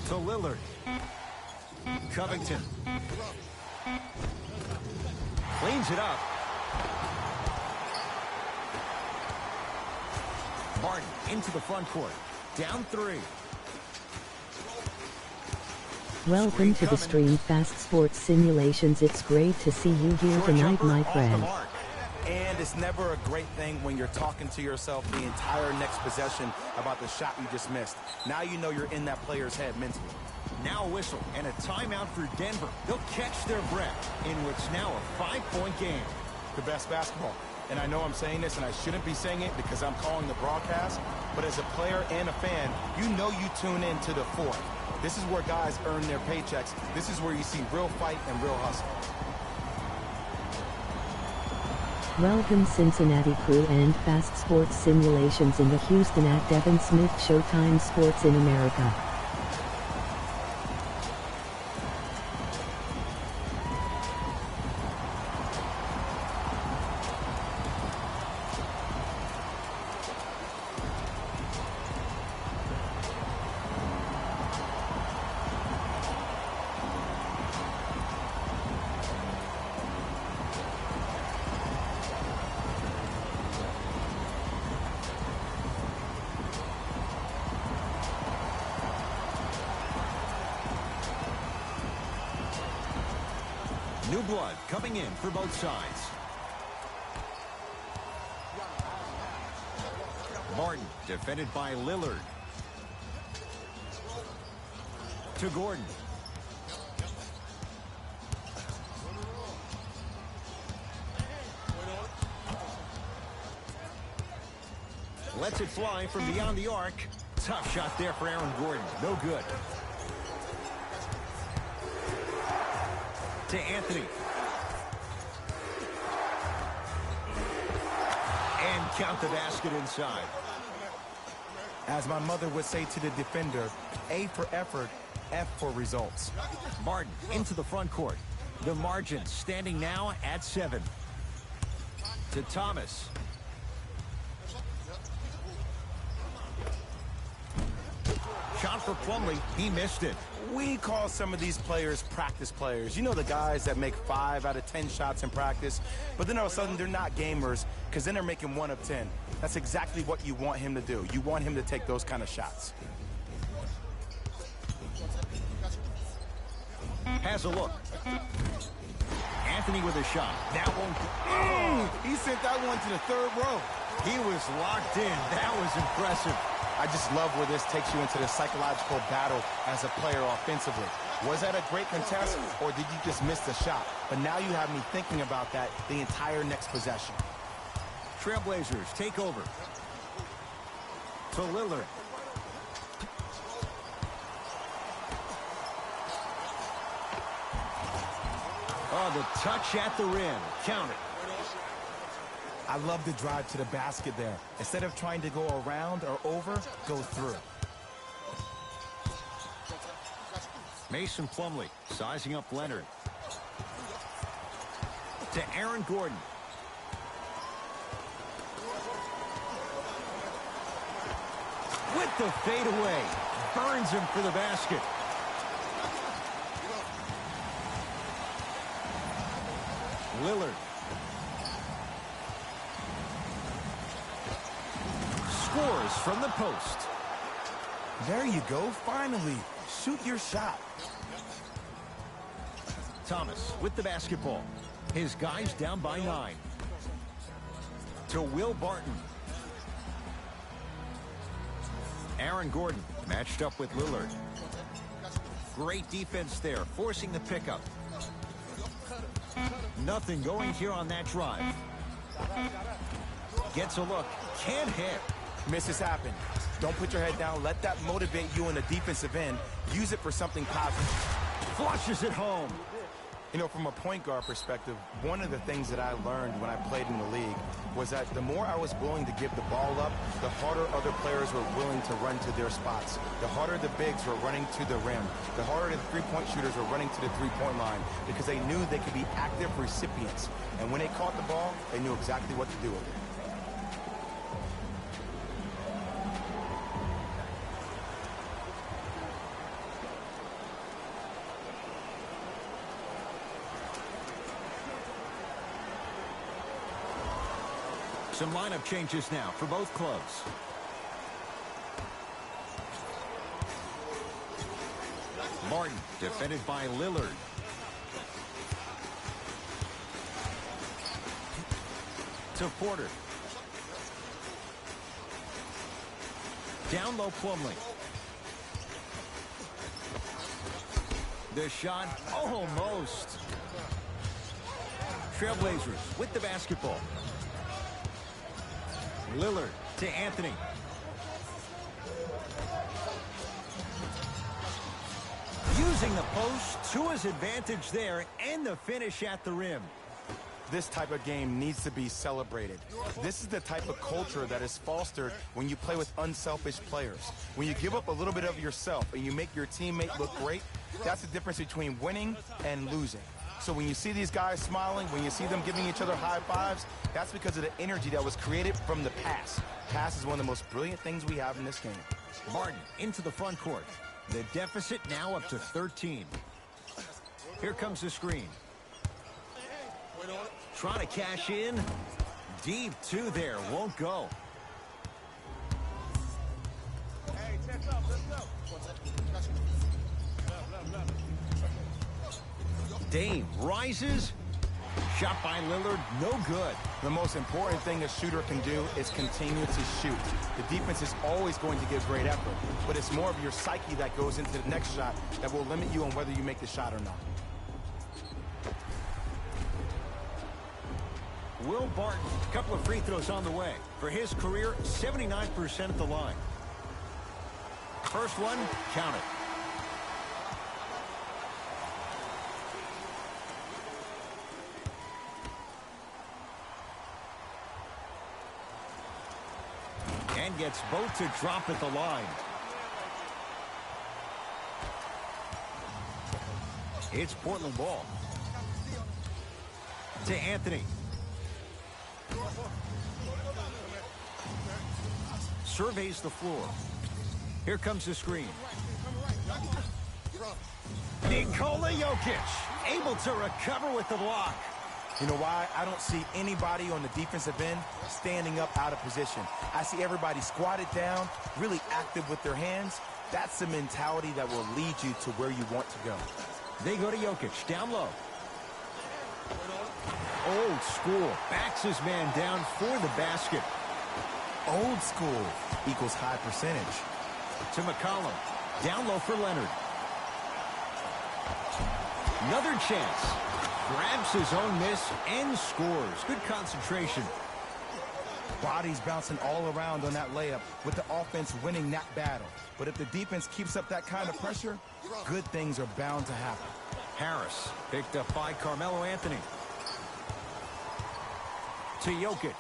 To Lillard. Covington. Cleans it up. Martin into the front court. Down 3. Welcome to the stream, Fast Sports Simulations. It's great to see you here tonight, my friend. And it's never a great thing when you're talking to yourself the entire next possession about the shot you just missed. Now you know you're in that player's head mentally. Now a whistle and a timeout for Denver. They'll catch their breath in what's now a 5-point game. The best basketball. And I know I'm saying this and I shouldn't be saying it because I'm calling the broadcast, but as a player and a fan, you know you tune in to the fourth. This is where guys earn their paychecks. This is where you see real fight and real hustle. Welcome, Cincinnati crew and Fast Sports Simulations in the Houston at Devin Smith Showtime Sports in America. New blood coming in for both sides. Martin defended by Lillard. To Gordon. Lets it fly from beyond the arc. Tough shot there for Aaron Gordon. No good. To Anthony. And count the basket inside. As my mother would say to the defender, A for effort, F for results. Martin into the front court. The margin standing now at 7. To Thomas. Shot for Plumlee. He missed it. We call some of these players practice players. You know, the guys that make 5 out of 10 shots in practice, but then all of a sudden they're not gamers because then they're making 1 of 10. That's exactly what you want him to do. You want him to take those kind of shots. Has a look. Anthony with a shot. That one. He sent that one to the 3rd row. He was locked in. That was impressive. I just love where this takes you into the psychological battle as a player offensively. Was that a great contest, or did you just miss the shot? But now you have me thinking about that the entire next possession. Trailblazers take over. To Lillard. Oh, the touch at the rim. Count it. I love the drive to the basket there. Instead of trying to go around or over, go through. Mason Plumlee sizing up Leonard. To Aaron Gordon. With the fadeaway. Burns him for the basket. Lillard. Scores from the post. There you go, finally. Shoot your shot. Thomas with the basketball. His guys down by 9. To Will Barton. Aaron Gordon matched up with Lillard. Great defense there, forcing the pickup. Nothing going here on that drive. Gets a look. Can't hit. Misses happen. Don't put your head down. Let that motivate you in the defensive end. Use it for something positive. Flushes it home. You know, from a point guard perspective, one of the things that I learned when I played in the league was that the more I was willing to give the ball up, the harder other players were willing to run to their spots. The harder the bigs were running to the rim. The harder the three-point shooters were running to the three-point line because they knew they could be active recipients. And when they caught the ball, they knew exactly what to do with it. Some lineup changes now for both clubs. Martin defended by Lillard. To Porter. Down low Plumlee. The shot almost. Trailblazers with the basketball. Lillard to Anthony. Using the post to his advantage there, and the finish at the rim. This type of game needs to be celebrated. This is the type of culture that is fostered when you play with unselfish players. When you give up a little bit of yourself and you make your teammate look great, that's the difference between winning and losing. So when you see these guys smiling, when you see them giving each other high fives, that's because of the energy that was created from the pass. Pass is one of the most brilliant things we have in this game. Martin into the front court. The deficit now up to 13. Here comes the screen. Trying to cash in. Deep two there. Won't go. Hey, check up. Let's go. Dame rises. Shot by Lillard. No good. The most important thing a shooter can do is continue to shoot. The defense is always going to give great effort, but it's more of your psyche that goes into the next shot that will limit you on whether you make the shot or not. Will Barton, a couple of free throws on the way. For his career, 79% at the line. First one, count it. And gets both to drop at the line. It's Portland ball. To Anthony. Surveys the floor. Here comes the screen. Nikola Jokic able to recover with the block. You know why? I don't see anybody on the defensive end standing up out of position. I see everybody squatted down, really active with their hands. That's the mentality that will lead you to where you want to go. They go to Jokic, down low. Old school, backs his man down for the basket. Old school equals high percentage. To McCollum, down low for Leonard. Another chance. Grabs his own miss and scores. Good concentration. Bodies bouncing all around on that layup with the offense winning that battle. But if the defense keeps up that kind of pressure, good things are bound to happen. Harris picked up by Carmelo Anthony. To Jokic.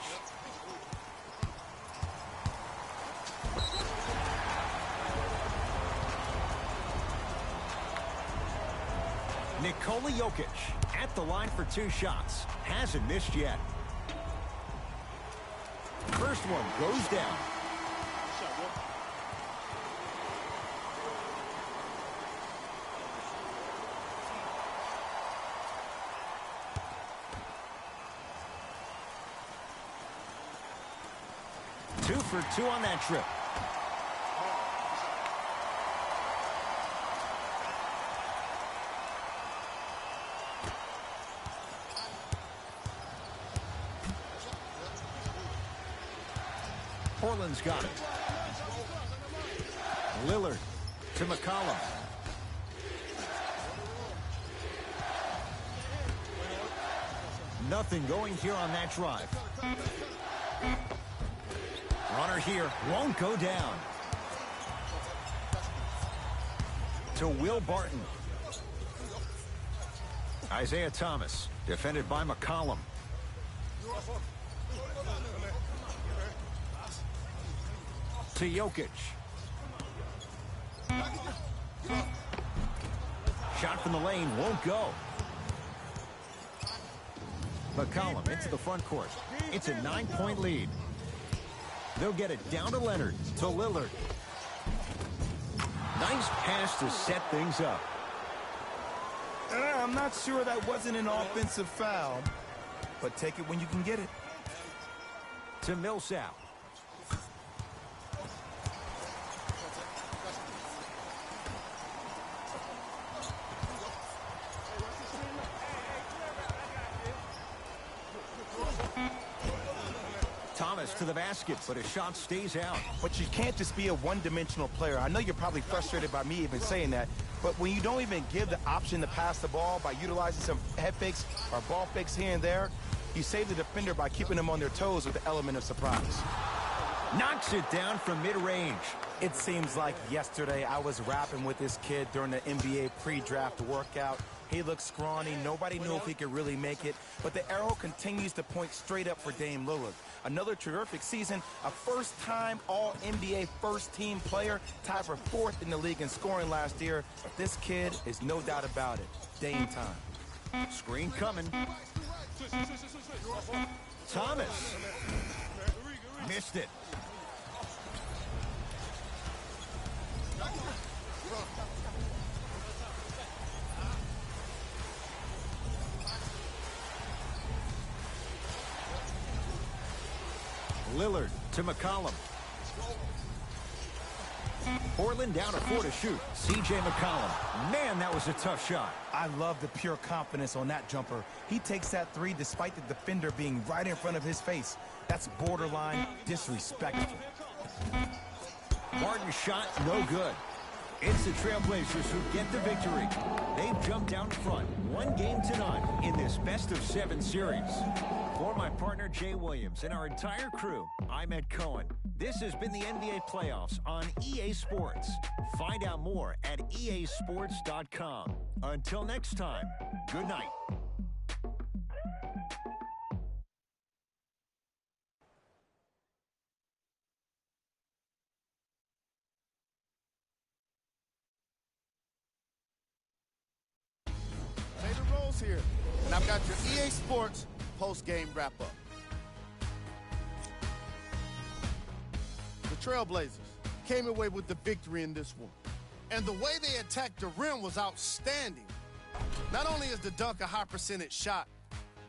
Nikola Jokic at the line for 2 shots. Hasn't missed yet. First one goes down. for 2 on that trip. Portland's got it. Lillard to McCollum. Nothing going here on that drive. Runner here won't go down. To Will Barton. Isaiah Thomas, defended by McCollum. To Jokic. Shot from the lane won't go. McCollum into the front court. It's a 9-point lead. They'll get it down to Leonard. To Lillard. Nice pass to set things up. I'm not sure that wasn't an offensive foul, but take it when you can get it. To Millsap. Thomas to the basket, but his shot stays out. But you can't just be a one-dimensional player. I know you're probably frustrated by me even saying that, but when you don't even give the option to pass the ball by utilizing some head fakes or ball fakes here and there, you save the defender by keeping them on their toes with the element of surprise. Knocks it down from mid-range. It seems like yesterday I was rapping with this kid during the NBA pre-draft workout. He looked scrawny. Nobody knew if he could really make it. But the arrow continues to point straight up for Dame Lillard. Another terrific season, a first-time All-NBA first-team player, tied for 4th in the league in scoring last year. This kid is no doubt about it. Dame time. Screen coming. Thomas. Missed it. Lillard to McCollum. Portland down to 4 to shoot. C.J. McCollum. Man, that was a tough shot. I love the pure confidence on that jumper. He takes that three despite the defender being right in front of his face. That's borderline disrespectful. Martin's shot, no good. It's the Trailblazers who get the victory. They've jumped down front, 1 game to none in this best-of-7 series. For my partner, Jay Williams, and our entire crew, I'm Ed Cohen. This has been the NBA Playoffs on EA Sports. Find out more at easports.com. Until next time, good night. Here, and I've got your EA Sports post-game wrap-up. The Trailblazers came away with the victory in this one, and the way they attacked the rim was outstanding. Not only is the dunk a high percentage shot,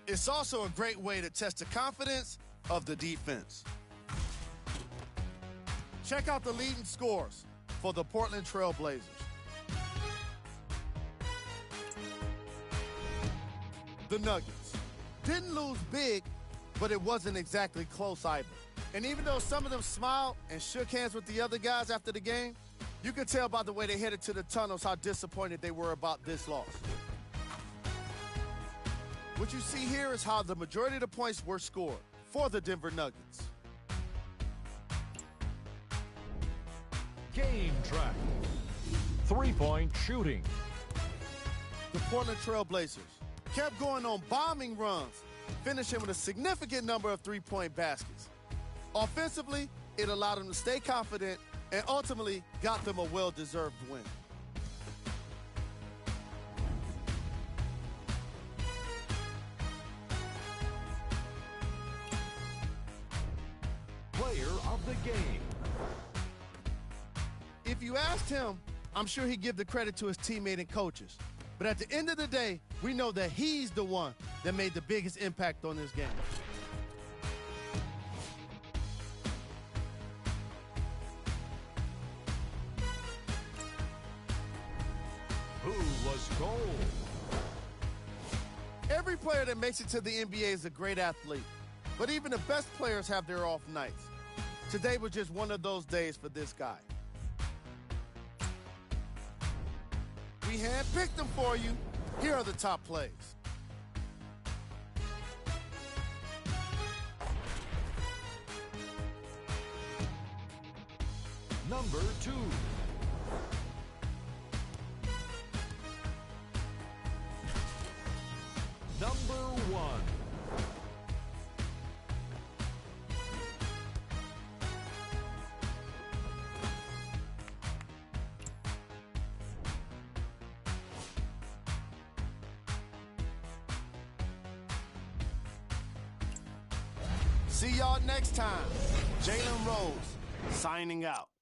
it's also a great way to test the confidence of the defense. Check out the leading scores for the Portland Trailblazers. The Nuggets didn't lose big, but it wasn't exactly close either. And even though some of them smiled and shook hands with the other guys after the game, you could tell by the way they headed to the tunnels how disappointed they were about this loss. What you see here is how the majority of the points were scored for the Denver Nuggets. Game track. 3-point shooting. The Portland Trailblazers kept going on bombing runs, finishing with a significant number of three-point baskets. Offensively, it allowed them to stay confident and ultimately got them a well-deserved win. Player of the game. If you asked him, I'm sure he'd give the credit to his teammate and coaches. But at the end of the day, we know that he's the one that made the biggest impact on this game. was gold. Every player that makes it to the NBA is a great athlete, but even the best players have their off nights. Today was just one of those days for this guy. We handpicked them for you. Here are the top plays. Number 2. Number 1. See y'all next time. Jalen Rose, signing out.